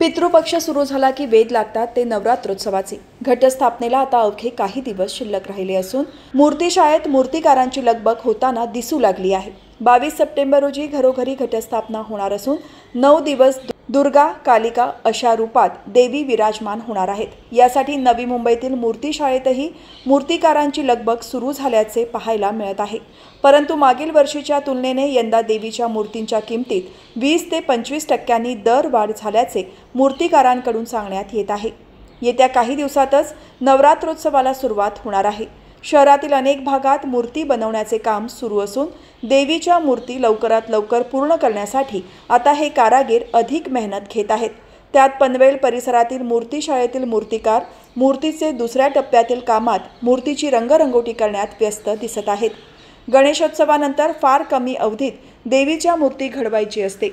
पितृपक्ष सुरू झाला की वेध लागतात ते नवरात्रोत्सवाचे। घटस्थापनेला आता अवघे काही दिवस शिल्लक राहिले असून मूर्तिशाळेत मूर्तिकारांची लगबग होताना दिसू लागली आहे। 22 सप्टेंबर रोजी घरोघरी घटस्थापना होणार असून 9 दिवस दुर्गा कालिका अशा रूपात देवी विराजमान होणार आहेत। यासाठी नवी मुंबईतील मूर्तिशाळेतही मूर्तिकारांची लगबग सुरू झाल्याचे पाहायला मिळत आहे। परंतु मागील वर्षीच्या तुलनेने यंदा देवीच्या मूर्तींच्या किमतीत 20 ते 25% दर वाढ झाल्याचे मूर्तिकारांकडून सांगण्यात येत आहे। येत्या काही दिवसातच नवरात्रोत्सवाला सुरुवात होणार आहे। शहरातील अनेक भागात मूर्ती बनवण्याचे काम सुरू असून देवीच्या मूर्ती लवकरात लवकर पूर्ण करण्यासाठी आता हे कारागीर अधिक मेहनत घेत आहेत। त्यात पनवेल परिसरातील मूर्तिशाळेतील मूर्तिकार मूर्तीचे दुसऱ्या टप्प्यातील कामात मूर्तीची रंगरंगोटी करण्यात व्यस्त दिसत आहेत। गणेशोत्सवानंतर फार कमी अवधीत देवीच्या मूर्ती घडवायची असते।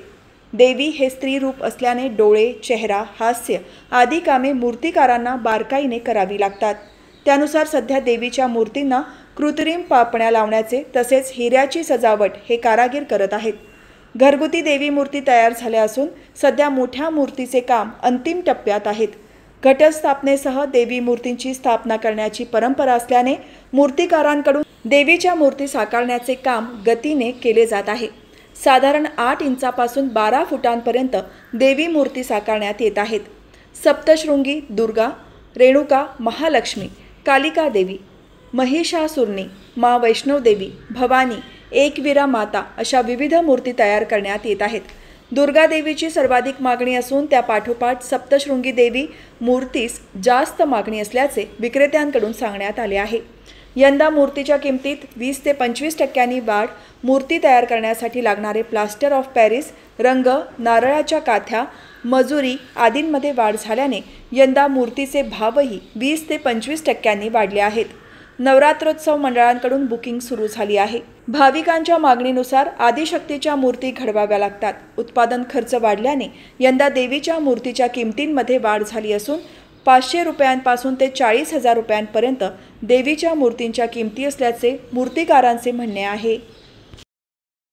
देवी हे स्त्री रूप असल्याने डोळे, चेहरा, हास्य आदी कामे मूर्तिकारांना बारकाईने करावी लागतात। त्यानुसार सध्या देवीच्या मूर्तींना कृत्रिम पापण्या लावण्याचे तसेच हिऱ्याची सजावट हे कारागीर करत आहेत। घरगुती देवी मूर्ती तयार झाल्या असून सध्या मोठ्या मूर्तीचे काम अंतिम टप्प्यात आहेत। घटस्थापनेसह देवी मूर्तींची स्थापना करण्याची परंपरा असल्याने मूर्तिकारांकडून देवीच्या मूर्ती साकारण्याचे काम गतीने केले जात आहे। साधारण 8 इंचापासून 12 फुटांपर्यंत देवी मूर्ती साकारण्यात येत आहेत। सप्तशृंगी दुर्गा, रेणुका, महालक्ष्मी, कालिका देवी, महिषासुरनी, माँ वैष्णव देवी, भवानी, एकवीरा माता अशा विविध मूर्ती तयार करण्यात येत आहेत। दुर्गा देवीची सर्वाधिक मागणी असून त्या पाठोपाठ सप्तशृंगी देवी मूर्तीस जास्त मागणी असल्याचे विक्रेत्यांकडून सांगण्यात आले आहे। यंदा मूर्तीच्या किमतीत 20 ते 25% वाढ, मूर्ती तयार करण्यासाठी लागणारे प्लास्टर ऑफ पॅरिस, रंग, नारळाच्या काथ्या, मजुरी आदींमध्ये वाढ झाल्याने यंदा मूर्तीचे भावही 20 ते 25% वाढले आहेत। नवरात्रोत्सव मंडळांकडून बुकिंग सुरू झाली आहे। भाविकांच्या मागणीनुसार आदिशक्तीच्या मूर्ती घडवाव्या लागतात। उत्पादन खर्च वाढल्याने यंदा देवीच्या मूर्तीच्या किमतींमध्ये वाढ झाली असून 500 रुपयांपासून ते 40,000 रुपयांपर्यंत देवीच्या मूर्तींच्या किमती असल्याचे मूर्तिकारांचे म्हणणे आहे।